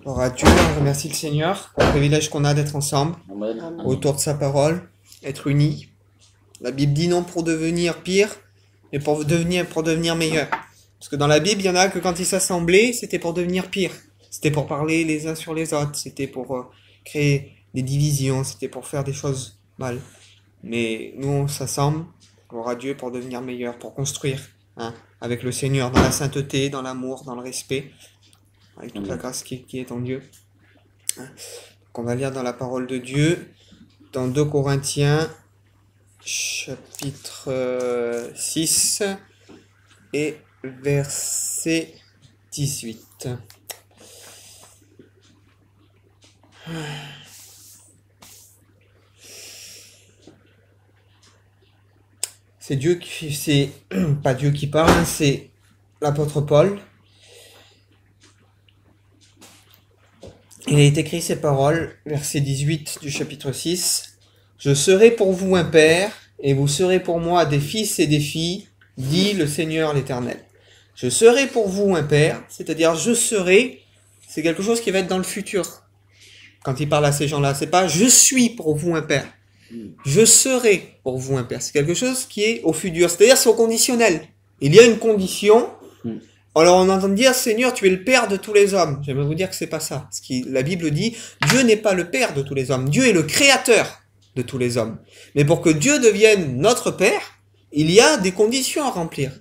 Gloire à Dieu, on remercie le Seigneur pour le privilège qu'on a d'être ensemble, Amen. autour de sa parole, être unis. La Bible dit non pour devenir pire, mais pour devenir meilleur. Parce que dans la Bible, il y en a que quand ils s'assemblaient, c'était pour devenir pire. C'était pour parler les uns sur les autres, c'était pour créer des divisions, c'était pour faire des choses mal. Mais nous, on s'assemble, gloire à Dieu, pour devenir meilleur, pour construire, avec le Seigneur, dans la sainteté, dans l'amour, dans le respect, avec toute la grâce qui est en Dieu. Qu'on va lire dans la parole de Dieu, dans 2 Corinthiens, chapitre 6 et verset 18. C'est Dieu qui, c'est pas Dieu qui parle, c'est l'apôtre Paul. Il a écrit ces paroles, verset 18 du chapitre 6. « Je serai pour vous un père, et vous serez pour moi des fils et des filles, dit le Seigneur l'Éternel. » Je serai pour vous un père, c'est-à-dire je serai, c'est quelque chose qui va être dans le futur. Quand il parle à ces gens-là, c'est pas « je suis pour vous un père ». Je serai pour vous un père. C'est quelque chose qui est au futur, c'est-à-dire c'est au conditionnel. Il y a une condition. Alors on entend dire Seigneur, tu es le père de tous les hommes. J'aimerais vous dire que c'est pas ça. Ce qui la Bible dit, Dieu n'est pas le père de tous les hommes. Dieu est le créateur de tous les hommes. Mais pour que Dieu devienne notre père, il y a des conditions à remplir.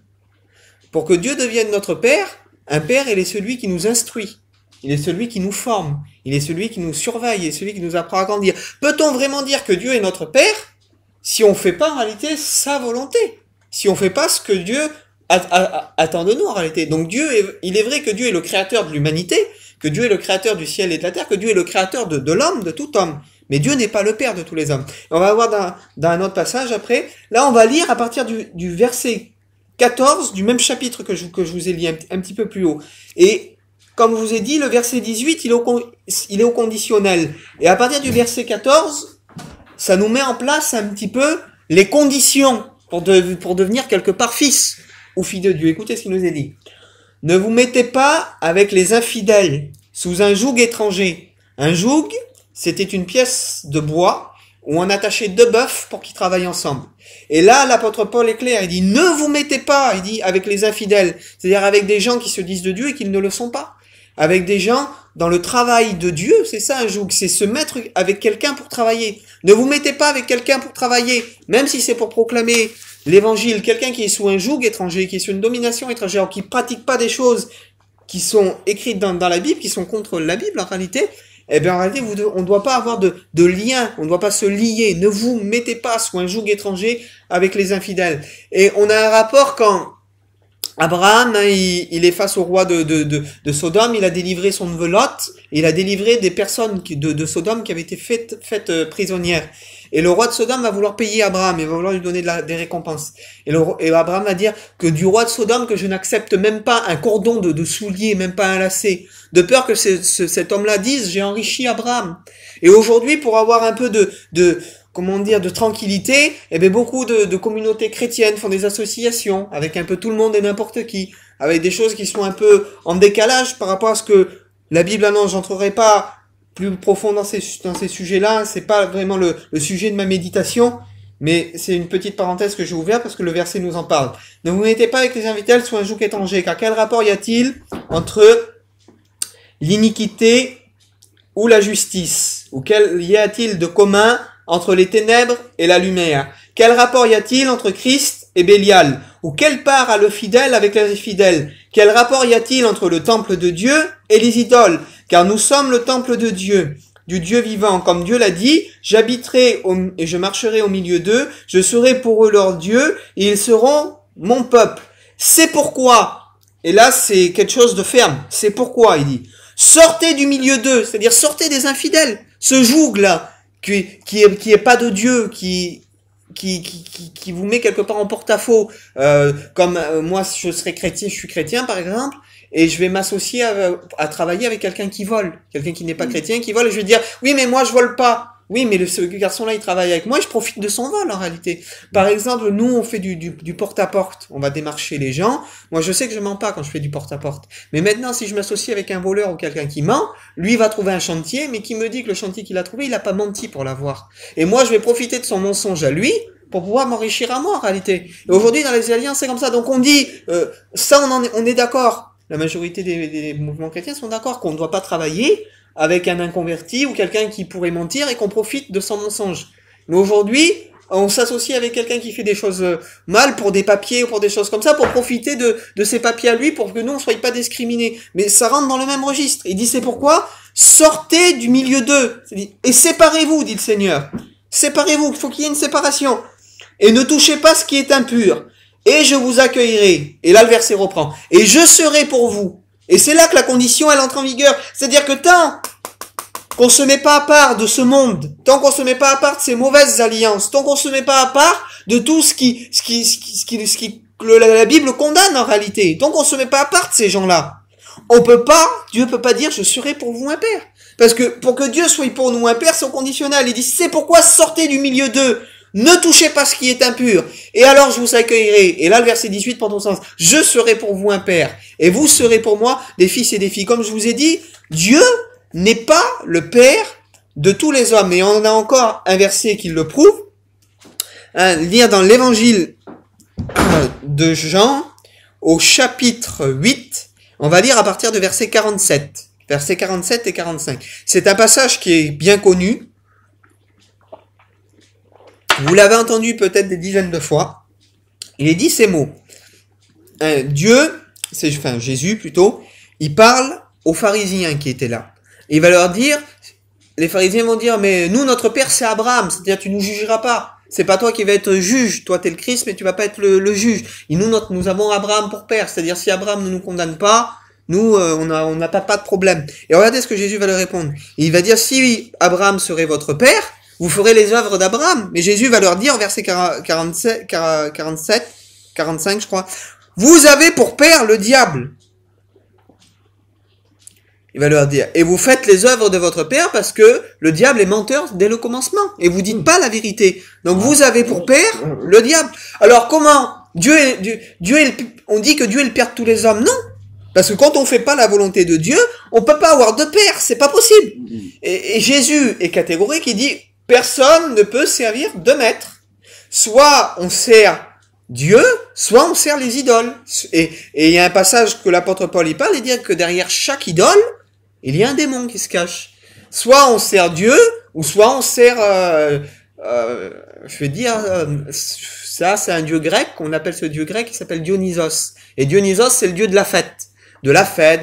Pour que Dieu devienne notre père, un père, il est celui qui nous instruit. Il est celui qui nous forme. Il est celui qui nous surveille. Il est celui qui nous apprend à grandir. Peut-on vraiment dire que Dieu est notre père si on fait pas en réalité sa volonté? Si on fait pas ce que Dieu attend de nous en réalité. Donc il est vrai que Dieu est le créateur de l'humanité, que Dieu est le créateur du ciel et de la terre, que Dieu est le créateur de l'homme, de tout homme. Mais Dieu n'est pas le père de tous les hommes. On va voir dans un autre passage après. Là, on va lire à partir du verset 14 du même chapitre que je vous ai lu un petit peu plus haut. Et comme je vous ai dit, le verset 18, il est au conditionnel. Et à partir du verset 14, ça nous met en place un petit peu les conditions pour devenir quelque part fils ou fille de Dieu. Écoutez ce qu'il nous est dit. Ne vous mettez pas avec les infidèles sous un joug étranger. Un joug, c'était une pièce de bois où on attachait 2 bœufs pour qu'ils travaillent ensemble. Et là, l'apôtre Paul est clair. Il dit, ne vous mettez pas, il dit, avec les infidèles. C'est-à-dire avec des gens qui se disent de Dieu et qui ne le sont pas. Avec des gens dans le travail de Dieu, c'est ça un joug, c'est se mettre avec quelqu'un pour travailler. Ne vous mettez pas avec quelqu'un pour travailler, même si c'est pour proclamer l'évangile. Quelqu'un qui est sous un joug étranger, qui est sous une domination étrangère, qui pratique pas des choses qui sont écrites dans la Bible, qui sont contre la Bible en réalité, eh bien en réalité on ne doit pas avoir de lien, on ne doit pas se lier. Ne vous mettez pas sous un joug étranger avec les infidèles. Et on a un rapport quand Abraham, il est face au roi de Sodome, il a délivré son neveu Lot, il a délivré des personnes de Sodome qui avaient été faites prisonnières. Et le roi de Sodome va vouloir payer Abraham, il va vouloir lui donner des récompenses. Et Abraham va dire que du roi de Sodome, que je n'accepte même pas un cordon de soulier, même pas un lacet, de peur que cet homme-là dise, j'ai enrichi Abraham. Et aujourd'hui, pour avoir un peu de tranquillité, eh bien, beaucoup de communautés chrétiennes font des associations avec un peu tout le monde et n'importe qui, avec des choses qui sont un peu en décalage par rapport à ce que la Bible annonce. J'entrerai pas plus profond dans ces sujets-là, c'est pas vraiment le sujet de ma méditation, mais c'est une petite parenthèse que j'ai ouverte parce que le verset nous en parle. Ne vous mettez pas avec les infidèles sous un joug étranger, car quel rapport y a-t-il entre l'iniquité ou la justice? Ou quel y a-t-il de commun entre les ténèbres et la lumière? Quel rapport y a-t-il entre Christ et Bélial? Ou quelle part a le fidèle avec les infidèles? Quel rapport y a-t-il entre le temple de Dieu et les idoles? Car nous sommes le temple de Dieu, du Dieu vivant. Comme Dieu l'a dit, j'habiterai et je marcherai au milieu d'eux, je serai pour eux leur Dieu, et ils seront mon peuple. C'est pourquoi, et là c'est quelque chose de ferme, c'est pourquoi il dit, sortez du milieu d'eux, c'est-à-dire sortez des infidèles, ce joug-là, qui est pas de Dieu, qui vous met quelque part en porte-à-faux, comme moi je suis chrétien par exemple, et je vais m'associer à travailler avec quelqu'un qui vole, quelqu'un qui n'est pas chrétien qui vole, et je vais dire oui mais moi je vole pas, Oui, mais ce garçon-là, il travaille avec moi et je profite de son vol en réalité. Par exemple, nous, on fait du porte-à-porte. On va démarcher les gens. Moi, je sais que je mens pas quand je fais du porte-à-porte. Mais maintenant, si je m'associe avec un voleur ou quelqu'un qui ment, lui va trouver un chantier, mais qui me dit que le chantier qu'il a trouvé, il a pas menti pour l'avoir. Et moi, je vais profiter de son mensonge à lui pour pouvoir m'enrichir à moi en réalité. Et aujourd'hui, dans les alliances, c'est comme ça. Donc on dit, ça, on est d'accord. La majorité des mouvements chrétiens sont d'accord qu'on ne doit pas travailler avec un inconverti ou quelqu'un qui pourrait mentir et qu'on profite de son mensonge. Mais aujourd'hui, on s'associe avec quelqu'un qui fait des choses mal pour des papiers ou pour des choses comme ça, pour profiter de ces papiers à lui, pour que nous, on ne soit pas discriminés. Mais ça rentre dans le même registre. Il dit, c'est pourquoi sortez du milieu d'eux. Et séparez-vous, dit le Seigneur. Séparez-vous, il faut qu'il y ait une séparation. Et ne touchez pas ce qui est impur. Et je vous accueillerai. Et là, le verset reprend. Et je serai pour vous. Et c'est là que la condition, elle entre en vigueur. C'est-à-dire que tant qu'on se met pas à part de ce monde, tant qu'on se met pas à part de ces mauvaises alliances, tant qu'on se met pas à part de tout ce qui la Bible condamne en réalité, tant qu'on se met pas à part de ces gens-là, Dieu peut pas dire je serai pour vous un père. Parce que pour que Dieu soit pour nous un père, c'est au conditionnel. Il dit c'est pourquoi sortez du milieu d'eux. Ne touchez pas ce qui est impur. Et alors je vous accueillerai. Et là, le verset 18 prend ton sens. Je serai pour vous un père. Et vous serez pour moi des fils et des filles. Comme je vous ai dit, Dieu n'est pas le père de tous les hommes. Et on a encore un verset qui le prouve. Lire dans l'évangile de Jean, au chapitre 8. On va lire à partir de verset 47. Versets 47 et 45. C'est un passage qui est bien connu. Vous l'avez entendu peut-être des dizaines de fois. Il est dit ces mots. Jésus plutôt, il parle aux pharisiens qui étaient là. Il va leur dire, les pharisiens vont dire, mais nous, notre père, c'est Abraham. C'est-à-dire, tu nous jugeras pas. C'est pas toi qui vas être juge. Toi, t'es le Christ, mais tu vas pas être le juge. Et nous avons Abraham pour père. C'est-à-dire, si Abraham ne nous condamne pas, nous, on n'a pas de problème. Et regardez ce que Jésus va leur répondre. Il va dire, si Abraham serait votre père, vous ferez les œuvres d'Abraham. Mais Jésus va leur dire, verset 45, je crois, vous avez pour père le diable. Il va leur dire, et vous faites les œuvres de votre père parce que le diable est menteur dès le commencement. Et vous dites pas la vérité. Donc vous avez pour père le diable. Alors comment on dit que Dieu est le père de tous les hommes? Non. Parce que quand on fait pas la volonté de Dieu, on peut pas avoir de père. C'est pas possible. Et Jésus est catégorique. Il dit, personne ne peut servir de maître. Soit on sert Dieu, soit on sert les idoles. Et il y a un passage que l'apôtre Paul y parle, il dit que derrière chaque idole, il y a un démon qui se cache. Soit on sert Dieu, ou soit on sert, ça c'est un dieu grec, on appelle ce dieu grec, qui s'appelle Dionysos. Et Dionysos, c'est le dieu de la fête.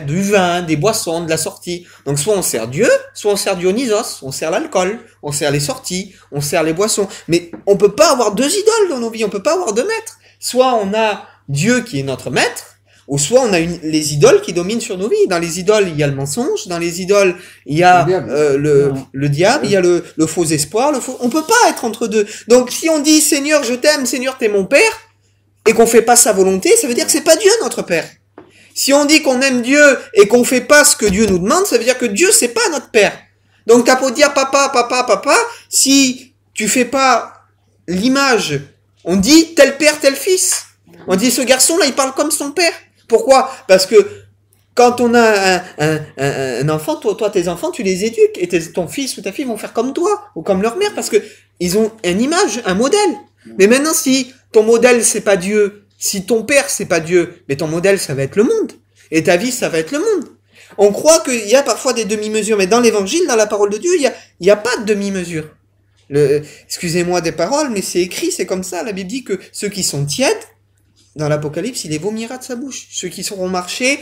Du vin, des boissons, de la sortie. Donc soit on sert Dieu, soit on sert Dionysos, on sert l'alcool, on sert les sorties, on sert les boissons. Mais on peut pas avoir deux idoles dans nos vies, on peut pas avoir deux maîtres. Soit on a Dieu qui est notre maître, ou soit on a les idoles qui dominent sur nos vies. Dans les idoles, il y a le mensonge, dans les idoles, il y a le diable, il y a le faux espoir, on peut pas être entre deux. Donc si on dit Seigneur, je t'aime, Seigneur, t'es mon père, et qu'on fait pas sa volonté, ça veut dire que c'est pas Dieu notre père. Si on dit qu'on aime Dieu et qu'on fait pas ce que Dieu nous demande, ça veut dire que Dieu c'est pas notre père. Donc t'as beau dire papa, si tu fais pas l'image, on dit tel père, tel fils. On dit ce garçon-là, il parle comme son père. Pourquoi? Parce que quand on a un enfant, toi tes enfants, tu les éduques et ton fils ou ta fille vont faire comme toi ou comme leur mère parce que ils ont une image, un modèle. Mais maintenant, si ton modèle c'est pas Dieu, si ton père c'est pas Dieu, mais ton modèle ça va être le monde et ta vie ça va être le monde. On croit qu'il y a parfois des demi-mesures, mais dans l'évangile, dans la parole de Dieu, il y a pas de demi-mesure. Excusez-moi des paroles, mais c'est écrit, c'est comme ça. La Bible dit que ceux qui sont tièdes, dans l'Apocalypse, il les vomira de sa bouche. Ceux qui auront marché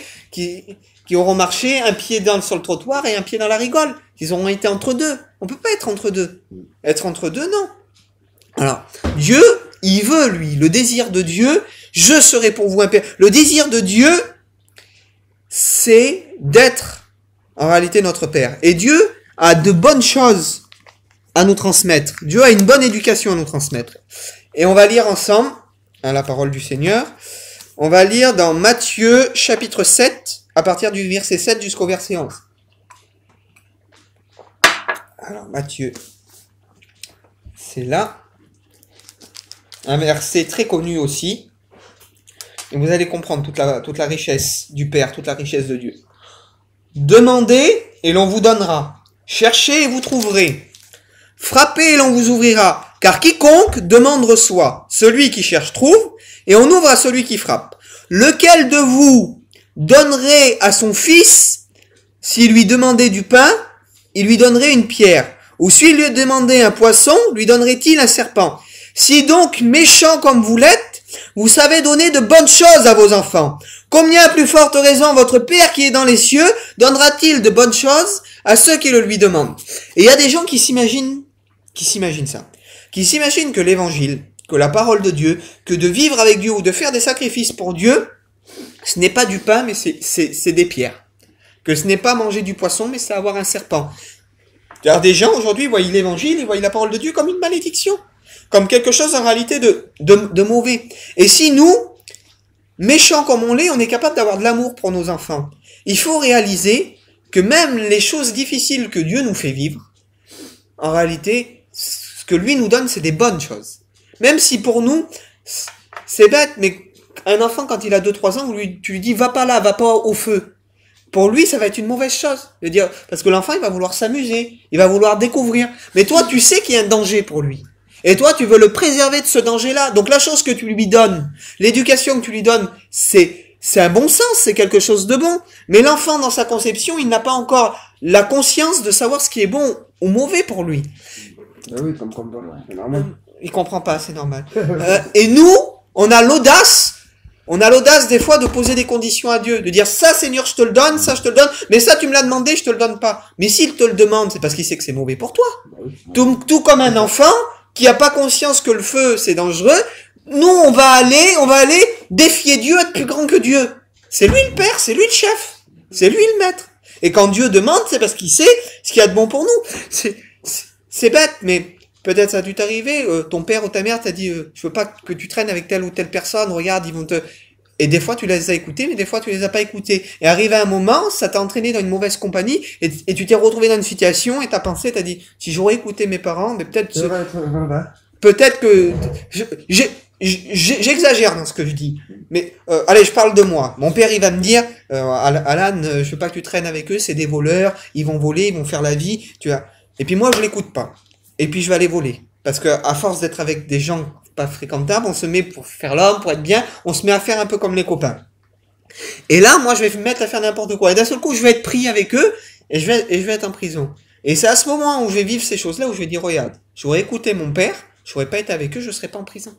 un pied sur le trottoir et un pied dans la rigole. Ils auront été entre deux. On peut pas être entre deux. Être entre deux, non. Alors, Dieu, il veut, lui, le désir de Dieu, je serai pour vous un père. Le désir de Dieu, c'est d'être, en réalité, notre père. Et Dieu a de bonnes choses à nous transmettre. Dieu a une bonne éducation à nous transmettre. Et on va lire ensemble, la parole du Seigneur. On va lire dans Matthieu, chapitre 7, à partir du verset 7 jusqu'au verset 11. Alors, Matthieu, verset-là. Un verset très connu aussi. Et vous allez comprendre toute la richesse du Père, toute la richesse de Dieu. Demandez et l'on vous donnera. Cherchez et vous trouverez. Frappez et l'on vous ouvrira. Car quiconque demande reçoit. Celui qui cherche trouve. Et on ouvre à celui qui frappe. Lequel de vous donnerait à son fils, s'il lui demandait du pain, il lui donnerait une pierre? Ou s'il lui demandait un poisson, lui donnerait-il un serpent? Si donc méchant comme vous l'êtes, vous savez donner de bonnes choses à vos enfants, combien à plus forte raison votre Père qui est dans les cieux donnera-t-il de bonnes choses à ceux qui le lui demandent? Et il y a des gens qui s'imaginent ça, qui s'imaginent que l'évangile, que la parole de Dieu, que de vivre avec Dieu ou de faire des sacrifices pour Dieu, ce n'est pas du pain, mais c'est des pierres. Que ce n'est pas manger du poisson, mais c'est avoir un serpent. Car des gens aujourd'hui voient l'évangile, ils voient la parole de Dieu comme une malédiction, comme quelque chose en réalité de mauvais. Et si nous, méchants comme on est capable d'avoir de l'amour pour nos enfants, il faut réaliser que même les choses difficiles que Dieu nous fait vivre, en réalité, ce que lui nous donne, c'est des bonnes choses. Même si pour nous, c'est bête, mais un enfant, quand il a 2-3 ans, tu lui dis, va pas là, va pas au feu. Pour lui, ça va être une mauvaise chose. Je veux dire, parce que l'enfant, il va vouloir s'amuser, il va vouloir découvrir. Mais toi, tu sais qu'il y a un danger pour lui. Et toi, tu veux le préserver de ce danger-là. Donc la chose que tu lui donnes, l'éducation que tu lui donnes, c'est un bon sens, c'est quelque chose de bon. Mais l'enfant, dans sa conception, il n'a pas encore la conscience de savoir ce qui est bon ou mauvais pour lui. Oui, comme c'est normal. Il comprend pas, c'est normal. Et nous, on a l'audace des fois de poser des conditions à Dieu, de dire ça Seigneur je te le donne, ça je te le donne, mais ça tu me l'as demandé, je te le donne pas. Mais s'il te le demande, c'est parce qu'il sait que c'est mauvais pour toi. Tout comme un enfant qui a pas conscience que le feu c'est dangereux, nous on va aller défier Dieu, être plus grand que Dieu. C'est lui le père, c'est lui le chef, c'est lui le maître. Et quand Dieu demande, c'est parce qu'il sait ce qu'il y a de bon pour nous. C'est bête, mais peut-être ça a dû t'arriver, ton père ou ta mère t'a dit je veux pas que tu traînes avec telle ou telle personne, regarde, ils vont te... Et des fois tu les as écoutés, mais des fois tu les as pas écoutés. Et arrivé à un moment, ça t'a entraîné dans une mauvaise compagnie, et tu t'es retrouvé dans une situation, et t'as dit, si j'aurais écouté mes parents, mais peut-être que... J'exagère dans ce que je dis. Mais allez, je parle de moi. Mon père, il va me dire, Alan, je veux pas que tu traînes avec eux, c'est des voleurs, ils vont voler, ils vont faire la vie, tu vois. Et puis moi, je l'écoute pas. Et puis je vais aller voler. Parce que à force d'être avec des gens pas fréquentables, on se met pour faire l'homme, pour être bien, on se met à faire un peu comme les copains. Et là, moi, je vais me mettre à faire n'importe quoi. Et d'un seul coup, je vais être pris avec eux, et je vais être en prison. Et c'est à ce moment où je vais vivre ces choses-là, où je vais dire, regarde, j'aurais écouté mon père, j'aurais pas été avec eux, je serais pas en prison.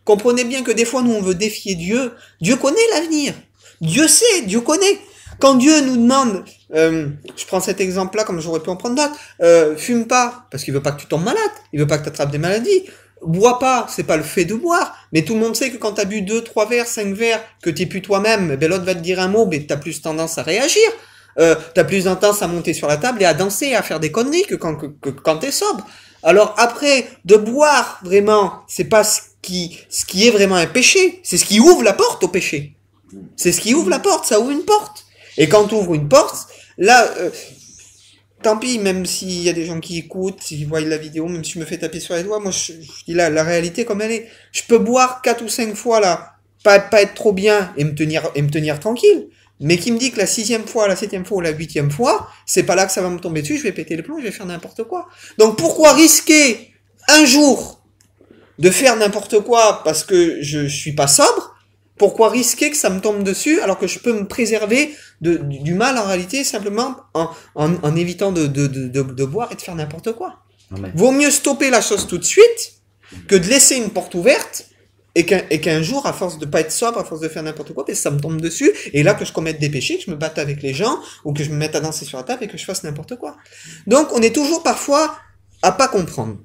Comprenez bien que des fois, nous, on veut défier Dieu. Dieu connaît l'avenir. Dieu sait, Dieu connaît. Quand Dieu nous demande, je prends cet exemple-là, comme j'aurais pu en prendre d'autres, fume pas, parce qu'il veut pas que tu tombes malade, il veut pas que tu attrapes des maladies. Bois pas, c'est pas le fait de boire, mais tout le monde sait que quand t'as bu 2, 3 verres, 5 verres, que t'es plus toi-même, ben l'autre va te dire un mot, mais t'as plus tendance à réagir. T'as plus tendance à monter sur la table et à danser, à faire des conneries que quand t'es sobre. Alors après, de boire, vraiment, c'est pas ce qui est vraiment un péché, c'est ce qui ouvre la porte au péché. C'est ce qui ouvre la porte, ça ouvre une porte. Et quand tu ouvres une porte, là, tant pis, même s'il y a des gens qui écoutent, s'ils voient la vidéo, même si je me fais taper sur les doigts, moi je dis la réalité comme elle est. Je peux boire 4 ou 5 fois là, pas être trop bien et me tenir tranquille. Mais qui me dit que la 6e fois, la 7e fois ou la 8e fois, c'est pas là que ça va me tomber dessus, je vais péter les plombs, je vais faire n'importe quoi. Donc pourquoi risquer un jour de faire n'importe quoi parce que je suis pas sobre? Pourquoi risquer que ça me tombe dessus alors que je peux me préserver du mal en réalité simplement en évitant de boire et de faire n'importe quoi. Vaut mieux stopper la chose tout de suite que de laisser une porte ouverte et qu'un jour, à force de pas être sobre, à force de faire n'importe quoi, ça me tombe dessus et là que je commette des péchés, que je me batte avec les gens ou que je me mette à danser sur la table et que je fasse n'importe quoi. Donc on est toujours parfois à pas comprendre.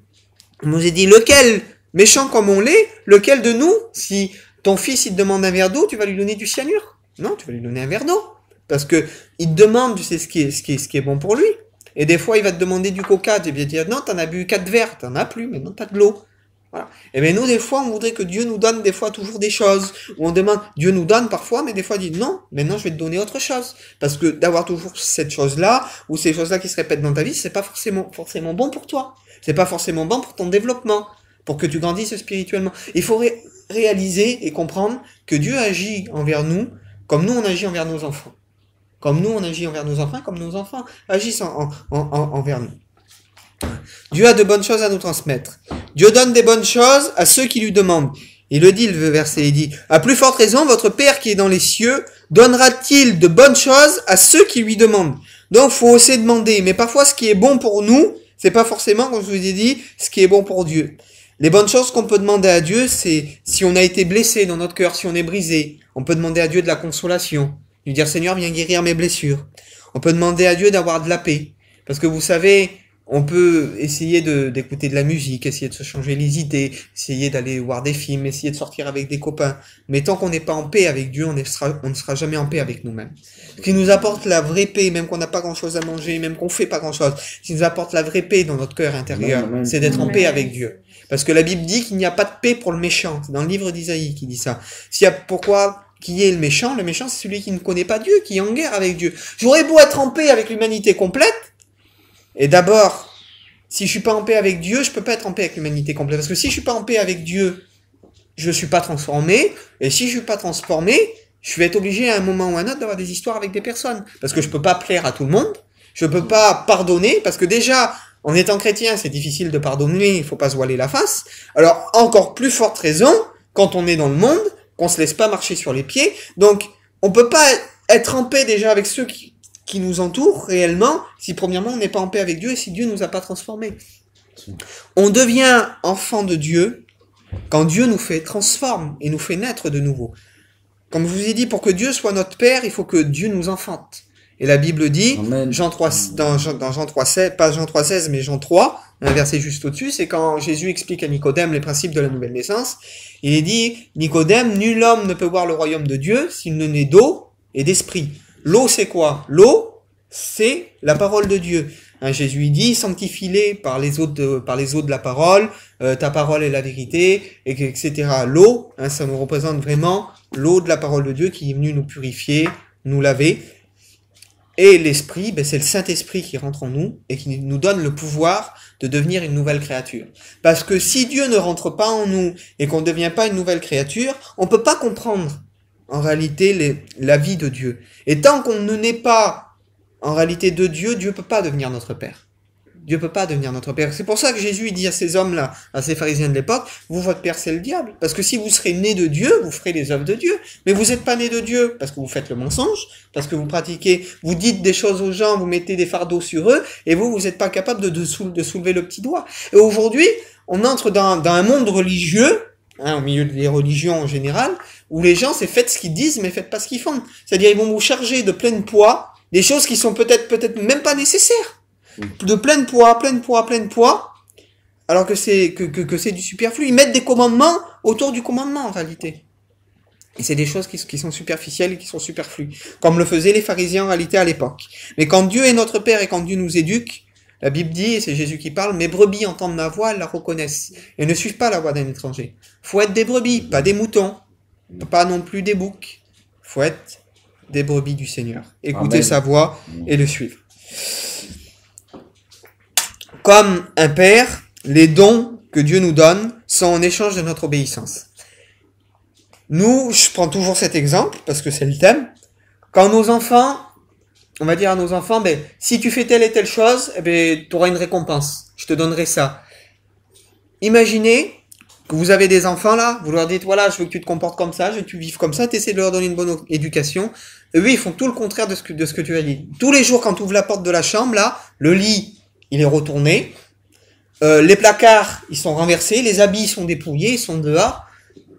On nous a dit lequel, méchant comme on l'est, lequel de nous, si ton fils, il te demande un verre d'eau, tu vas lui donner du cyanure? Non, tu vas lui donner un verre d'eau. Parce que il te demande, tu sais ce qui est bon pour lui. Et des fois, il va te demander du coca, tu vas dire, non, t'en as bu 4 verres, t'en as plus, maintenant t'as de l'eau. Voilà. Et bien nous, des fois, on voudrait que Dieu nous donne des fois toujours des choses. Ou on demande, Dieu nous donne parfois, mais des fois il dit, non, maintenant je vais te donner autre chose. Parce que d'avoir toujours cette chose-là, ou ces choses-là qui se répètent dans ta vie, c'est pas forcément bon pour toi. C'est pas forcément bon pour ton développement, pour que tu grandisses spirituellement. Il faut réaliser et comprendre que Dieu agit envers nous comme nous on agit envers nos enfants. Comme nous on agit envers nos enfants, comme nos enfants agissent envers nous. Dieu a de bonnes choses à nous transmettre. Dieu donne des bonnes choses à ceux qui lui demandent. Il le dit, le verset, il dit, à plus forte raison, votre Père qui est dans les cieux donnera-t-il de bonnes choses à ceux qui lui demandent. Donc, faut oser demander. Mais parfois, ce qui est bon pour nous, c'est pas forcément, comme je vous ai dit, ce qui est bon pour Dieu. Les bonnes choses qu'on peut demander à Dieu, c'est si on a été blessé dans notre cœur, si on est brisé, on peut demander à Dieu de la consolation. Lui dire, Seigneur, viens guérir mes blessures. On peut demander à Dieu d'avoir de la paix. Parce que vous savez, on peut essayer d'écouter de la musique, essayer de se changer les idées, essayer d'aller voir des films, essayer de sortir avec des copains. Mais tant qu'on n'est pas en paix avec Dieu, on ne sera jamais en paix avec nous-mêmes. Ce qui nous apporte la vraie paix, même qu'on n'a pas grand-chose à manger, même qu'on fait pas grand-chose, ce qui nous apporte la vraie paix dans notre cœur intérieur, c'est d'être en paix avec Dieu. Parce que la Bible dit qu'il n'y a pas de paix pour le méchant. C'est dans le livre d'Isaïe qui dit ça. Pourquoi qui est le méchant? Le méchant, c'est celui qui ne connaît pas Dieu, qui est en guerre avec Dieu. J'aurais beau être en paix avec l'humanité complète, et d'abord, si je suis pas en paix avec Dieu, je peux pas être en paix avec l'humanité complète. Parce que si je suis pas en paix avec Dieu, je suis pas transformé. Et si je suis pas transformé, je vais être obligé à un moment ou à un autre d'avoir des histoires avec des personnes. Parce que je peux pas plaire à tout le monde. Je peux pas pardonner. Parce que déjà, en étant chrétien, c'est difficile de pardonner. Il faut pas se voiler la face. Alors, encore plus forte raison, quand on est dans le monde, qu'on se laisse pas marcher sur les pieds. Donc, on peut pas être en paix déjà avec ceux qui nous entourent réellement, si premièrement on n'est pas en paix avec Dieu et si Dieu nous a pas transformés. On devient enfant de Dieu quand Dieu nous transforme et nous fait naître de nouveau. Comme je vous ai dit, pour que Dieu soit notre Père, il faut que Dieu nous enfante. Et la Bible dit, Jean 3, dans Jean 3, pas Jean 3,16, mais Jean 3, un verset juste au-dessus, c'est quand Jésus explique à Nicodème les principes de la nouvelle naissance. Il est dit, Nicodème, nul homme ne peut voir le royaume de Dieu s'il ne naît d'eau et d'esprit. L'eau, c'est quoi? L'eau, c'est la parole de Dieu. Hein, Jésus dit, sanctifie-les par les eaux de la parole, ta parole est la vérité, etc. L'eau, hein, ça nous représente vraiment l'eau de la parole de Dieu qui est venue nous purifier, nous laver. Et l'esprit, c'est le Saint-Esprit qui rentre en nous et qui nous donne le pouvoir de devenir une nouvelle créature. Parce que si Dieu ne rentre pas en nous et qu'on ne devient pas une nouvelle créature, on peut pas comprendre en réalité la vie de Dieu. Et tant qu'on ne naît pas en réalité de Dieu, Dieu peut pas devenir notre Père. Dieu peut pas devenir notre Père. C'est pour ça que Jésus dit à ces hommes-là, à ces pharisiens de l'époque, vous, votre Père, c'est le diable. Parce que si vous serez nés de Dieu, vous ferez les œuvres de Dieu. Mais vous n'êtes pas nés de Dieu parce que vous faites le mensonge, parce que vous pratiquez, vous dites des choses aux gens, vous mettez des fardeaux sur eux, et vous n'êtes pas capable de soulever le petit doigt. Et aujourd'hui, on entre dans un monde religieux, hein, au milieu des religions en général, où les gens, c'est faites ce qu'ils disent, mais faites pas ce qu'ils font. C'est-à-dire, ils vont vous charger de plein poids, des choses qui sont peut-être même pas nécessaires. De plein poids, alors que c'est du superflu. Ils mettent des commandements autour du commandement, en réalité. Et c'est des choses qui sont superficielles et qui sont superflues. Comme le faisaient les pharisiens, en réalité, à l'époque. Mais quand Dieu est notre Père et quand Dieu nous éduque, la Bible dit, et c'est Jésus qui parle, mes brebis entendent ma voix, elles la reconnaissent. Et ne suivent pas la voix d'un étranger. Faut être des brebis, pas des moutons. Pas non plus des boucs. Faut être des brebis du Seigneur. Écouter sa voix et le suivre. Comme un père, les dons que Dieu nous donne sont en échange de notre obéissance. Nous, je prends toujours cet exemple parce que c'est le thème. Quand nos enfants, on va dire à nos enfants, si tu fais telle et telle chose, tu auras une récompense. Je te donnerai ça. Imaginez que vous avez des enfants là, vous leur dites, voilà, je veux que tu te comportes comme ça, je veux que tu vives comme ça, tu essaies de leur donner une bonne éducation. Et eux, ils font tout le contraire de ce que tu as dit. Tous les jours, quand tu ouvres la porte de la chambre, là, le lit, il est retourné. Les placards, ils sont renversés. Les habits sont dépouillés, ils sont dehors.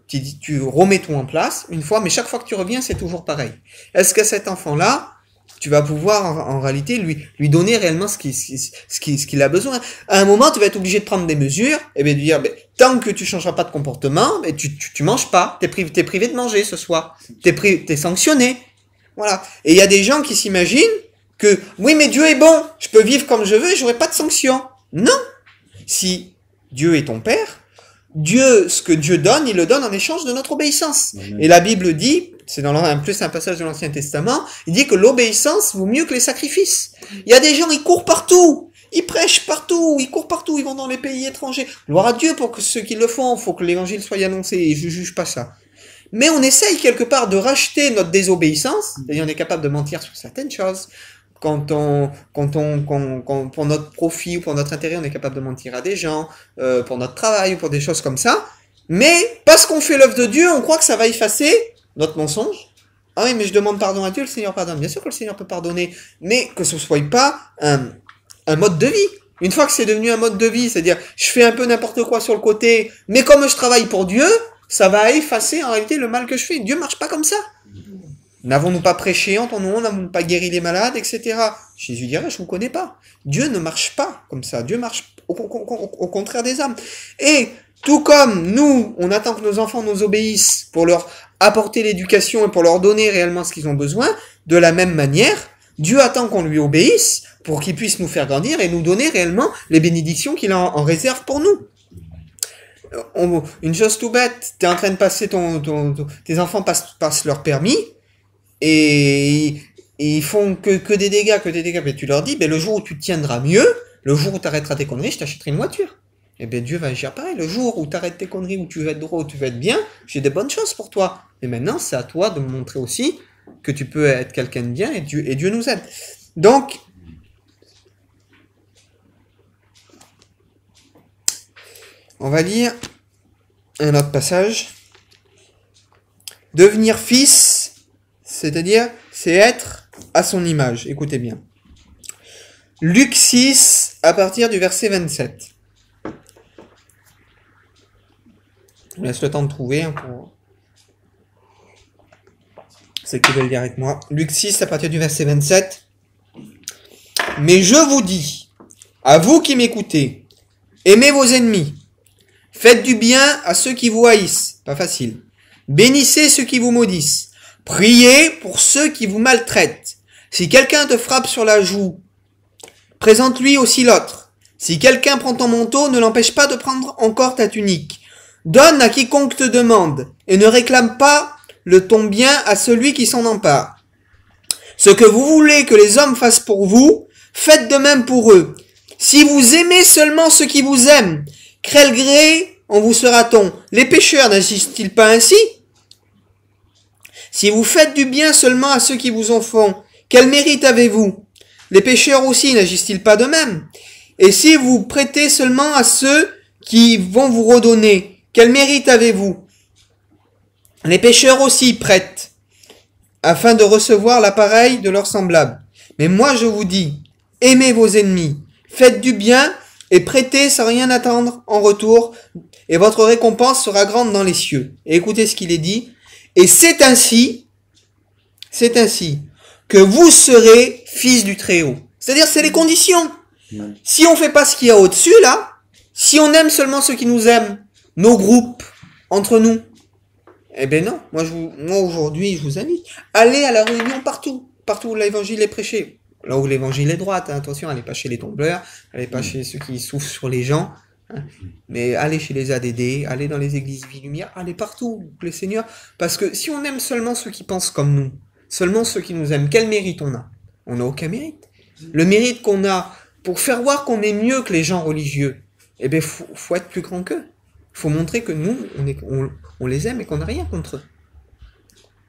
Tu remets tout en place une fois, mais chaque fois que tu reviens, c'est toujours pareil. Est-ce que cet enfant-là, tu vas pouvoir en réalité lui donner réellement ce qu'il a besoin? À un moment, tu vas être obligé de prendre des mesures et de dire, tant que tu changeras pas de comportement, tu manges pas. T'es privé de manger ce soir. T'es sanctionné. Voilà. Et il y a des gens qui s'imaginent que, oui, mais Dieu est bon, je peux vivre comme je veux et j'aurai pas de sanction. Non. Si Dieu est ton Père, ce que Dieu donne, il le donne en échange de notre obéissance. Amen. Et la Bible dit, c'est dans un passage de l'Ancien Testament, il dit que l'obéissance vaut mieux que les sacrifices. Il y a des gens, ils courent partout. Ils prêchent partout, ils courent partout, ils vont dans les pays étrangers. Gloire à Dieu pour que ceux qui le font, faut que l'évangile soit annoncé, et je juge pas ça. Mais on essaye quelque part de racheter notre désobéissance, c'est-à-dire on est capable de mentir sur certaines choses. Quand pour notre profit ou pour notre intérêt, on est capable de mentir à des gens, pour notre travail ou pour des choses comme ça. Mais parce qu'on fait l'œuvre de Dieu, on croit que ça va effacer notre mensonge. Ah oui, mais je demande pardon à Dieu, le Seigneur pardonne. Bien sûr que le Seigneur peut pardonner, mais que ce soit pas un mode de vie. Une fois que c'est devenu un mode de vie, c'est-à-dire je fais un peu n'importe quoi sur le côté, mais comme je travaille pour Dieu, ça va effacer en réalité le mal que je fais. Dieu marche pas comme ça. N'avons-nous pas prêché en ton nom, n'avons-nous pas guéri les malades, etc. Jésus dirait, je vous connais pas. Dieu ne marche pas comme ça. Dieu marche au contraire des âmes. Et tout comme nous, on attend que nos enfants nous obéissent pour leur apporter l'éducation et pour leur donner réellement ce qu'ils ont besoin, de la même manière, Dieu attend qu'on lui obéisse pour qu'il puisse nous faire grandir et nous donner réellement les bénédictions qu'il a en réserve pour nous. Une chose tout bête, t'es en train de passer tes enfants passent leur permis et ils font que des dégâts, mais tu leur dis, ben, le jour où tu te tiendras mieux, le jour où tu arrêteras tes conneries, je t'achèterai une voiture. Et ben Dieu va agir pareil. Le jour où tu arrêtes tes conneries, où tu vas être droit, où tu vas être bien, j'ai des bonnes choses pour toi. Mais maintenant, c'est à toi de me montrer aussi que tu peux être quelqu'un de bien et Dieu nous aide. Donc, on va lire un autre passage. Devenir fils, c'est-à-dire, c'est être à son image. Écoutez bien. Luc 6, à partir du verset 27. Je laisse le temps de trouver pour ceux qui veulent lire avec moi. Luc 6, à partir du verset 27. Mais je vous dis, à vous qui m'écoutez, aimez vos ennemis, faites du bien à ceux qui vous haïssent, pas facile. Bénissez ceux qui vous maudissent, priez pour ceux qui vous maltraitent. Si quelqu'un te frappe sur la joue, présente-lui aussi l'autre. Si quelqu'un prend ton manteau, ne l'empêche pas de prendre encore ta tunique. Donne à quiconque te demande, et ne réclame pas ton bien à celui qui s'en empare. Ce que vous voulez que les hommes fassent pour vous, faites de même pour eux. Si vous aimez seulement ceux qui vous aiment, quel gré en vous sera-t-on? Les pécheurs n'agissent-ils pas ainsi? Si vous faites du bien seulement à ceux qui vous en font, quel mérite avez-vous? Les pécheurs aussi n'agissent-ils pas de même? Et si vous prêtez seulement à ceux qui vont vous redonner, quel mérite avez-vous? Les pécheurs aussi prêtent, afin de recevoir l'appareil de leurs semblables. Mais moi je vous dis, aimez vos ennemis, faites du bien et prêtez sans rien attendre en retour, et votre récompense sera grande dans les cieux. Et écoutez ce qu'il est dit. Et c'est ainsi que vous serez fils du Très-Haut. C'est-à-dire, c'est les conditions. Si on fait pas ce qu'il y a au-dessus, là, si on aime seulement ceux qui nous aiment, nos groupes, entre nous, eh ben non. Moi aujourd'hui, je vous invite. Allez à la réunion partout où l'évangile est prêché. Là où l'évangile est droit, hein, attention, allez pas chez les tombleurs, allez pas chez ceux qui souffrent sur les gens, hein, mais allez chez les ADD, allez dans les églises Vie Lumière, allez partout, les seigneurs, parce que si on aime seulement ceux qui pensent comme nous, seulement ceux qui nous aiment, quel mérite on a? On n'a aucun mérite. Le mérite qu'on a pour faire voir qu'on est mieux que les gens religieux, eh ben faut être plus grand qu'eux. Faut montrer que nous, on les aime et qu'on n'a rien contre eux.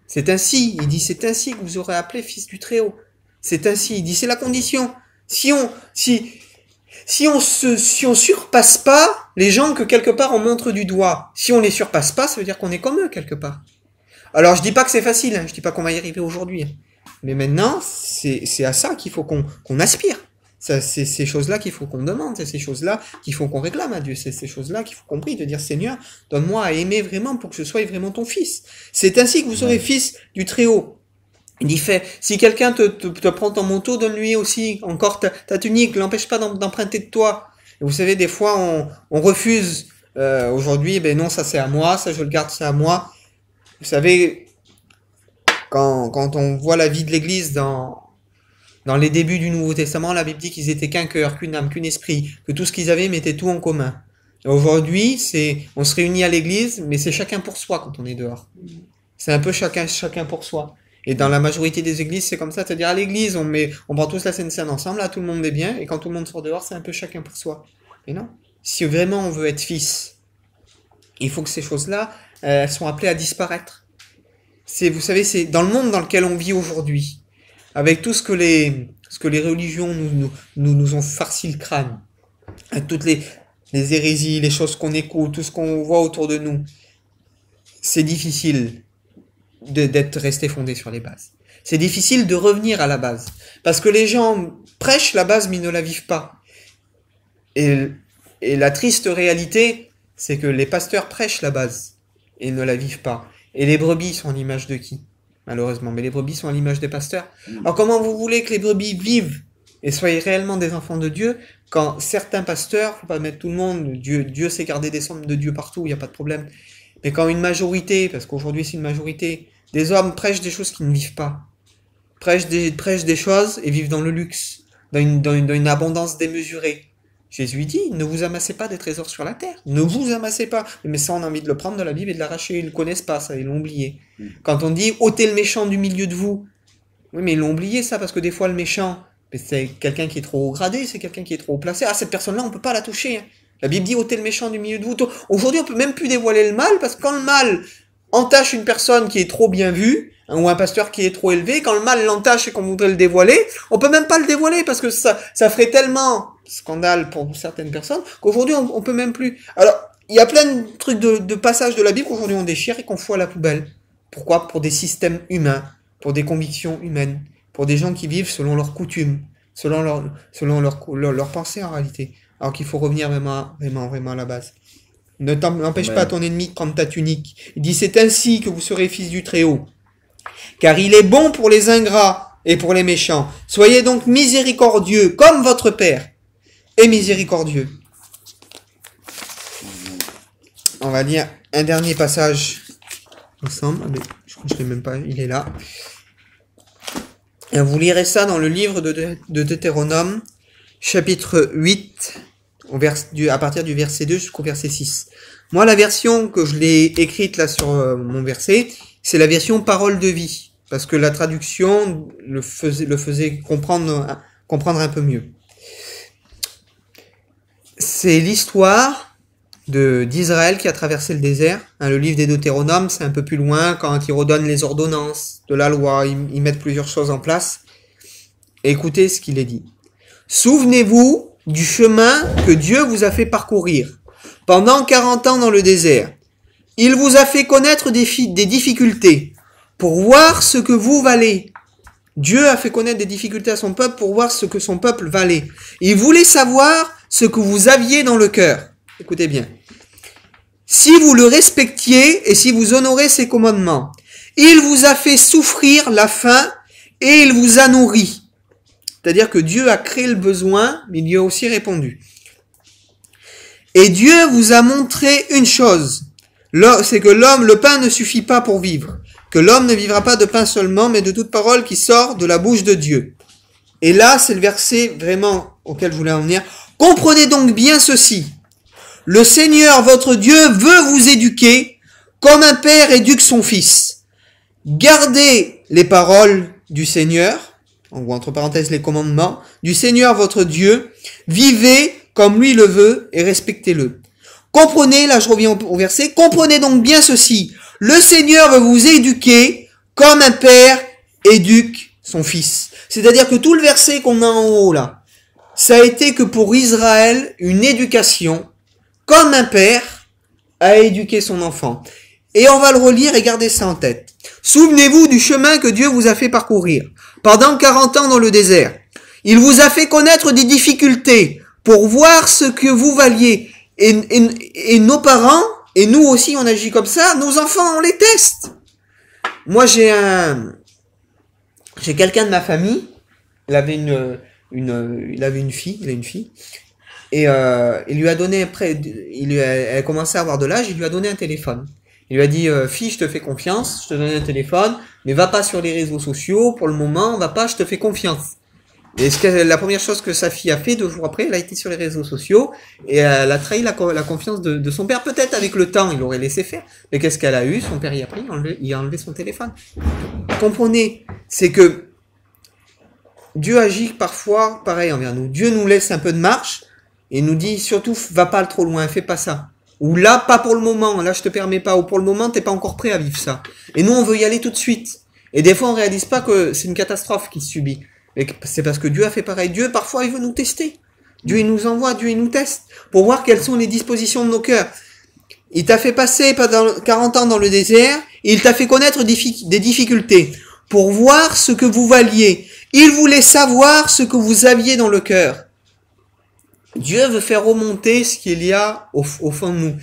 C'est ainsi, il dit, c'est ainsi que vous aurez appelé fils du Très-Haut. C'est ainsi, il dit, c'est la condition. Si on surpasse pas les gens que quelque part on montre du doigt, si on les surpasse pas, ça veut dire qu'on est comme eux quelque part. Alors je dis pas que c'est facile, hein, je dis pas qu'on va y arriver aujourd'hui, hein, mais maintenant c'est à ça qu'il faut qu'on aspire. C'est ces choses-là qu'il faut qu'on demande, c'est ces choses-là qu'il faut qu'on réclame à Dieu, c'est ces choses-là qu'il faut qu'on prie, de dire Seigneur, donne-moi à aimer vraiment pour que je sois vraiment ton fils. C'est ainsi que vous serez fils du Très-Haut. Il dit, si quelqu'un te prend ton manteau, donne-lui aussi encore ta tunique, l'empêche pas d'emprunter de toi. Et vous savez, des fois, on refuse, aujourd'hui, ben non, ça c'est à moi, ça je le garde, c'est à moi. Vous savez, quand on voit la vie de l'Église dans les débuts du Nouveau Testament, la Bible dit qu'ils étaient qu'un cœur, qu'une âme, qu'un esprit, que tout ce qu'ils avaient mettait tout en commun. Et aujourd'hui, on se réunit à l'Église, mais c'est chacun pour soi quand on est dehors. C'est un peu chacun pour soi. Et dans la majorité des églises, c'est comme ça. C'est-à-dire à l'église, on prend tous la Sainte Seine ensemble, là, tout le monde est bien. Et quand tout le monde sort dehors, c'est un peu chacun pour soi. Et non. Si vraiment on veut être fils, il faut que ces choses-là, elles sont appelées à disparaître. Vous savez, c'est dans le monde dans lequel on vit aujourd'hui, avec tout ce que les religions nous ont farci le crâne, avec toutes les hérésies, les choses qu'on écoute, tout ce qu'on voit autour de nous, c'est difficile d'être resté fondé sur les bases. C'est difficile de revenir à la base. Parce que les gens prêchent la base, mais ils ne la vivent pas. Et la triste réalité, c'est que les pasteurs prêchent la base et ne la vivent pas. Et les brebis sont à l'image de qui? Malheureusement. Mais les brebis sont à l'image des pasteurs. Alors comment vous voulez que les brebis vivent et soient réellement des enfants de Dieu quand certains pasteurs, faut pas mettre tout le monde, Dieu sait garder des sommes de Dieu partout, il n'y a pas de problème. Mais quand une majorité, parce qu'aujourd'hui c'est une majorité, des hommes prêchent des choses qu'ils ne vivent pas, prêchent des choses et vivent dans le luxe, dans une abondance démesurée. Jésus dit, ne vous amassez pas des trésors sur la terre, ne vous amassez pas. Mais ça, on a envie de le prendre de la Bible et de l'arracher, ils ne le connaissent pas, ça, ils l'ont oublié. Quand on dit, ôtez le méchant du milieu de vous, oui, mais ils l'ont oublié ça, parce que des fois le méchant, c'est quelqu'un qui est trop haut gradé, c'est quelqu'un qui est trop haut placé. Ah, cette personne-là, on peut pas la toucher. Hein. La Bible dit, ôtez le méchant du milieu de vous. Aujourd'hui, on peut même plus dévoiler le mal, parce que quand le mal entache une personne qui est trop bien vue, hein, ou un pasteur qui est trop élevé, quand le mal l'entache et qu'on voudrait le dévoiler, on peut même pas le dévoiler, parce que ça ferait tellement scandale pour certaines personnes, qu'aujourd'hui, on peut même plus. Alors, il y a plein de trucs de passages de la Bible qu'aujourd'hui on déchire et qu'on fout à la poubelle. Pourquoi? Pour des systèmes humains, pour des convictions humaines, pour des gens qui vivent selon leurs coutumes, selon leur pensée en réalité. Alors qu'il faut revenir vraiment à la base. Ne t'empêche pas ton ennemi de prendre ta tunique. Il dit, c'est ainsi que vous serez fils du Très-Haut. Car il est bon pour les ingrats et pour les méchants. Soyez donc miséricordieux comme votre Père est miséricordieux. On va lire un dernier passage ensemble. Mais je crois que je ne l'ai même pas, il est là. Et vous lirez ça dans le livre de Deutéronome, chapitre 8, à partir du verset 2 jusqu'au verset 6. Moi, la version que je l'ai écrite là sur mon verset, c'est la version parole de vie, parce que la traduction le faisait comprendre un peu mieux. C'est l'histoire d'Israël qui a traversé le désert. Hein, le livre des Deutéronomes, c'est un peu plus loin, quand ils redonnent les ordonnances de la loi, ils mettent plusieurs choses en place. Et écoutez ce qu'il est dit. Souvenez-vous du chemin que Dieu vous a fait parcourir pendant 40 ans dans le désert. Il vous a fait connaître des difficultés pour voir ce que vous valez. Dieu a fait connaître des difficultés à son peuple pour voir ce que son peuple valait. Il voulait savoir ce que vous aviez dans le cœur. Écoutez bien. Si vous le respectiez et si vous honorez ses commandements, il vous a fait souffrir la faim et il vous a nourri. C'est-à-dire que Dieu a créé le besoin, mais il y a aussi répondu. Et Dieu vous a montré une chose, c'est que le pain ne suffit pas pour vivre, que l'homme ne vivra pas de pain seulement, mais de toute parole qui sort de la bouche de Dieu. Et là, c'est le verset vraiment auquel je voulais en venir. Comprenez donc bien ceci. Le Seigneur, votre Dieu, veut vous éduquer comme un père éduque son fils. Gardez les paroles du Seigneur, ou entre parenthèses les commandements, du Seigneur votre Dieu. Vivez comme lui le veut et respectez-le. Comprenez, là je reviens au verset, comprenez donc bien ceci. Le Seigneur veut vous éduquer comme un père éduque son fils. C'est-à-dire que tout le verset qu'on a en haut là, ça a été que pour Israël, une éducation comme un père a éduqué son enfant. Et on va le relire et garder ça en tête. Souvenez-vous du chemin que Dieu vous a fait parcourir pendant 40 ans dans le désert. Il vous a fait connaître des difficultés pour voir ce que vous valiez. Et nos parents, et nous aussi on agit comme ça, nos enfants on les teste. Moi j'ai quelqu'un de ma famille, il avait une fille, et il lui a donné elle a commencé à avoir de l'âge, il lui a donné un téléphone. Il lui a dit, fille, je te fais confiance, je te donne un téléphone, mais va pas sur les réseaux sociaux, pour le moment, va pas, je te fais confiance. Et la première chose que sa fille a fait 2 jours après, elle a été sur les réseaux sociaux et elle a trahi la confiance de son père. Peut-être avec le temps, il aurait laissé faire. Mais qu'est-ce qu'elle a eu? Son père y a pris, il a enlevé son téléphone. Comprenez, c'est que Dieu agit parfois pareil envers nous. Dieu nous laisse un peu de marche et nous dit surtout, va pas trop loin, fais pas ça. Ou là, pas pour le moment, là je te permets pas. Ou pour le moment, t'es pas encore prêt à vivre ça. Et nous, on veut y aller tout de suite. Et des fois, on réalise pas que c'est une catastrophe qui se subit. Et c'est parce que Dieu a fait pareil. Dieu, parfois, il veut nous tester. Dieu, il nous envoie, Dieu, il nous teste. Pour voir quelles sont les dispositions de nos cœurs. Il t'a fait passer pendant 40 ans dans le désert. Et il t'a fait connaître des difficultés. Pour voir ce que vous valiez. Il voulait savoir ce que vous aviez dans le cœur. Dieu veut faire remonter ce qu'il y a au fond de nous.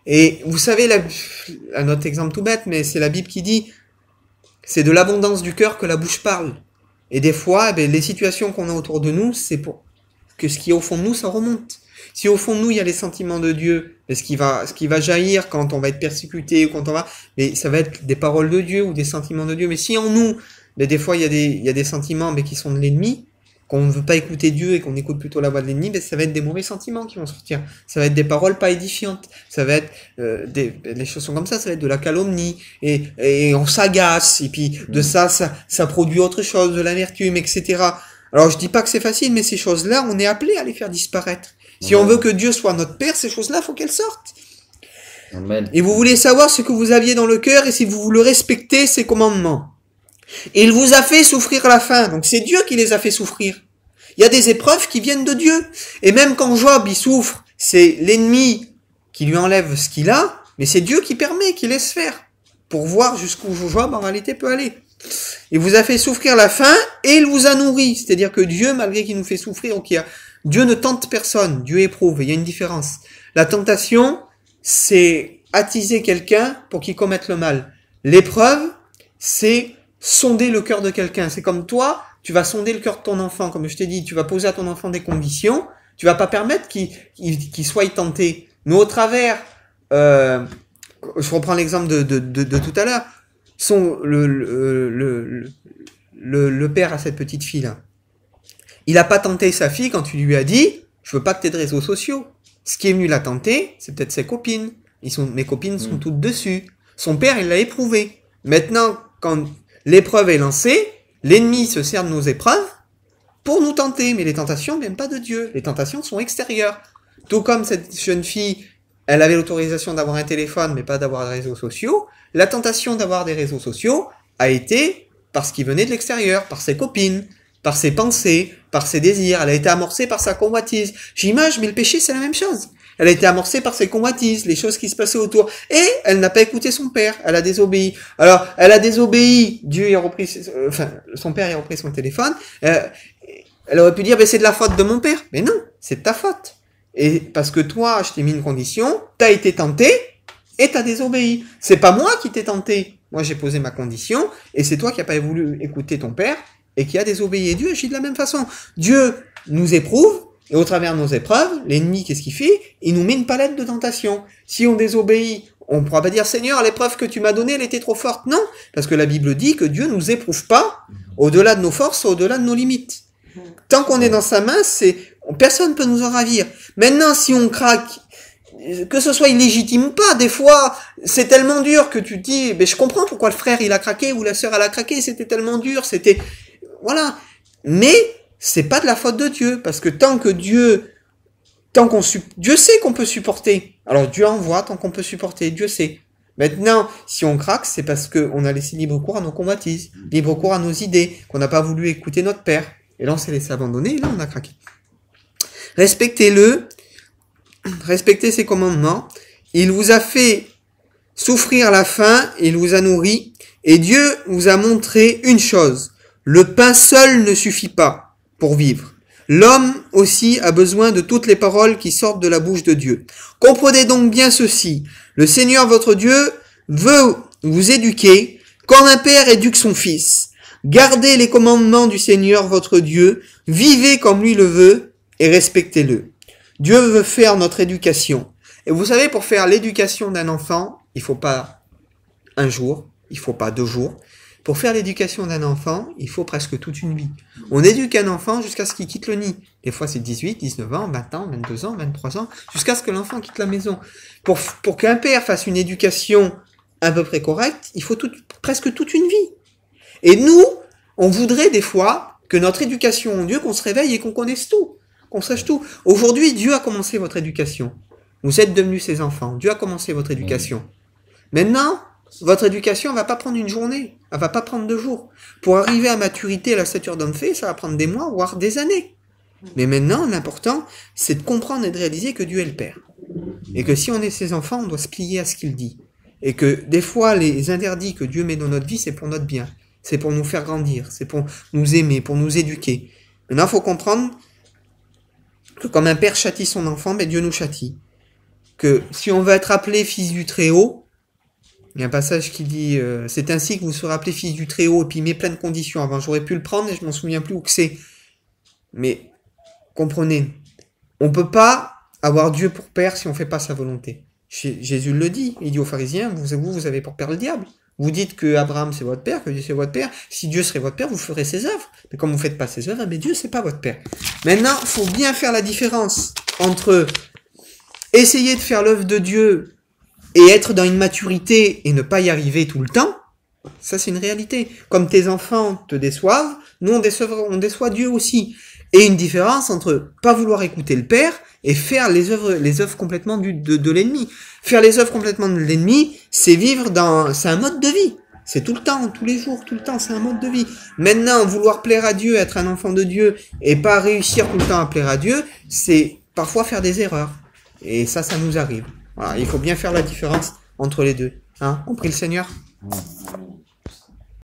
Et vous savez, un autre exemple tout bête, mais c'est la Bible qui dit, c'est de l'abondance du cœur que la bouche parle. Et des fois, les situations qu'on a autour de nous, c'est pour que ce qui est au fond de nous, ça remonte. Si au fond de nous, il y a les sentiments de Dieu, ce qui va jaillir quand on va être persécuté, ou quand on va, mais ça va être des paroles de Dieu ou des sentiments de Dieu. Mais si en nous, des fois, il y a des sentiments, mais qui sont de l'ennemi, qu'on ne veut pas écouter Dieu et qu'on écoute plutôt la voix de l'ennemi, ça va être des mauvais sentiments qui vont sortir. Ça va être des paroles pas édifiantes. Ça va être les choses sont comme ça va être de la calomnie et on s'agace et puis de ça produit autre chose, de l'amertume, etc. Alors je dis pas que c'est facile, mais ces choses-là, on est appelé à les faire disparaître. Si on veut que Dieu soit notre Père, ces choses-là, faut qu'elles sortent. Amen. Et vous voulez savoir ce que vous aviez dans le cœur et si vous voulez respecter ses commandements. Et il vous a fait souffrir la faim. Donc c'est Dieu qui les a fait souffrir. Il y a des épreuves qui viennent de Dieu. Et même quand Job, il souffre, c'est l'ennemi qui lui enlève ce qu'il a, mais c'est Dieu qui permet, qui laisse faire. Pour voir jusqu'où Job, en réalité, peut aller. Il vous a fait souffrir la faim et il vous a nourri. C'est-à-dire que Dieu, malgré qu'il nous fait souffrir, Dieu ne tente personne. Dieu éprouve. Il y a une différence. La tentation, c'est attiser quelqu'un pour qu'il commette le mal. L'épreuve, c'est sonder le cœur de quelqu'un. C'est comme toi, tu vas sonder le cœur de ton enfant. Comme je t'ai dit, tu vas poser à ton enfant des conditions. Tu vas pas permettre qu'il soit tenté. Mais au travers, je reprends l'exemple de tout à l'heure, le père à cette petite fille-là. Il a pas tenté sa fille quand tu lui as dit, je veux pas que tu aies de réseaux sociaux. Ce qui est venu la tenter, c'est peut-être ses copines. Mes copines sont toutes dessus. Son père, il l'a éprouvé. Maintenant, quand l'épreuve est lancée, l'ennemi se sert de nos épreuves pour nous tenter. Mais les tentations ne viennent pas de Dieu. Les tentations sont extérieures. Tout comme cette jeune fille, elle avait l'autorisation d'avoir un téléphone, mais pas d'avoir des réseaux sociaux. La tentation d'avoir des réseaux sociaux a été parce qu'il venait de l'extérieur, par ses copines, par ses pensées, par ses désirs. Elle a été amorcée par sa convoitise. J'imagine, mais le péché, c'est la même chose. Elle a été amorcée par ses convoitises, les choses qui se passaient autour. Et elle n'a pas écouté son père. Elle a désobéi. Alors, elle a désobéi. Dieu a repris, son père a repris son téléphone. Elle aurait pu dire, c'est de la faute de mon père. Mais non, c'est de ta faute. Et parce que toi, je t'ai mis une condition, t'as été tenté et t'as désobéi. C'est pas moi qui t'ai tenté. Moi, j'ai posé ma condition et c'est toi qui n'as pas voulu écouter ton père et qui a désobéi. Et Dieu agit de la même façon. Dieu nous éprouve. Et au travers de nos épreuves, l'ennemi, qu'est-ce qu'il fait? Il nous met une palette de tentations. Si on désobéit, on ne pourra pas dire, Seigneur, l'épreuve que tu m'as donnée, elle était trop forte. Non, parce que la Bible dit que Dieu nous éprouve pas au-delà de nos forces, au-delà de nos limites. Tant qu'on est dans sa main, personne ne peut nous en ravir. Maintenant, si on craque, que ce soit illégitime ou pas, des fois, c'est tellement dur que tu te dis, je comprends pourquoi le frère, il a craqué, ou la sœur, elle a craqué, c'était tellement dur, voilà. Mais, c'est pas de la faute de Dieu, parce que Dieu sait qu'on peut supporter. Alors Dieu envoie tant qu'on peut supporter, Dieu sait. Maintenant, si on craque, c'est parce qu'on a laissé libre cours à nos convoitises, libre cours à nos idées, qu'on n'a pas voulu écouter notre père. Et là, on s'est laissé abandonner, et là, on a craqué. Respectez-le, respectez ses commandements. Il vous a fait souffrir la faim, il vous a nourri, et Dieu vous a montré une chose. Le pain seul ne suffit pas pour vivre. L'homme aussi a besoin de toutes les paroles qui sortent de la bouche de Dieu. Comprenez donc bien ceci. Le Seigneur votre Dieu veut vous éduquer comme un père éduque son fils. Gardez les commandements du Seigneur votre Dieu, vivez comme lui le veut et respectez-le. Dieu veut faire notre éducation. Et vous savez, pour faire l'éducation d'un enfant, il faut pas un jour, il faut pas 2 jours, Pour faire l'éducation d'un enfant, il faut presque toute une vie. On éduque un enfant jusqu'à ce qu'il quitte le nid. Des fois, c'est 18, 19 ans, 20 ans, 22 ans, 23 ans, jusqu'à ce que l'enfant quitte la maison. Pour qu'un père fasse une éducation à peu près correcte, il faut presque toute une vie. Et nous, on voudrait des fois que notre éducation en Dieu, qu'on se réveille et qu'on connaisse tout, qu'on sache tout. Aujourd'hui, Dieu a commencé votre éducation. Vous êtes devenus ses enfants. Dieu a commencé votre éducation. Maintenant, votre éducation va pas prendre une journée. Elle va pas prendre 2 jours. Pour arriver à maturité, à la stature d'homme fait, ça va prendre des mois, voire des années. Mais maintenant, l'important, c'est de comprendre et de réaliser que Dieu est le Père. Et que si on est ses enfants, on doit se plier à ce qu'il dit. Et que des fois, les interdits que Dieu met dans notre vie, c'est pour notre bien. C'est pour nous faire grandir. C'est pour nous aimer, pour nous éduquer. Maintenant, il faut comprendre que comme un père châtie son enfant, ben Dieu nous châtie. Que si on veut être appelé fils du Très-Haut, il y a un passage qui dit c'est ainsi que vous serez appelé fils du Très-Haut, et puis il met plein de conditions. Avant, j'aurais pu le prendre et je m'en souviens plus où que c'est. Mais comprenez, on peut pas avoir Dieu pour père si on fait pas sa volonté. Jésus le dit, il dit aux pharisiens, vous avez pour père le diable. Vous dites que Abraham c'est votre père, que Dieu c'est votre père. Si Dieu serait votre père, vous ferez ses œuvres. Mais comme vous faites pas ses œuvres, mais Dieu c'est pas votre père. Maintenant, faut bien faire la différence entre essayer de faire l'œuvre de Dieu et être dans une maturité et ne pas y arriver tout le temps. Ça c'est une réalité. Comme tes enfants te déçoivent, nous on déçoit Dieu aussi. Et une différence entre pas vouloir écouter le Père et faire les œuvres complètement de l'ennemi. Faire les œuvres complètement de l'ennemi, c'est c'est un mode de vie. C'est tout le temps, tous les jours, tout le temps, c'est un mode de vie. Maintenant, vouloir plaire à Dieu, être un enfant de Dieu et pas réussir tout le temps à plaire à Dieu, c'est parfois faire des erreurs. Et ça nous arrive. Voilà, il faut bien faire la différence entre les deux. Hein, on prie le Seigneur.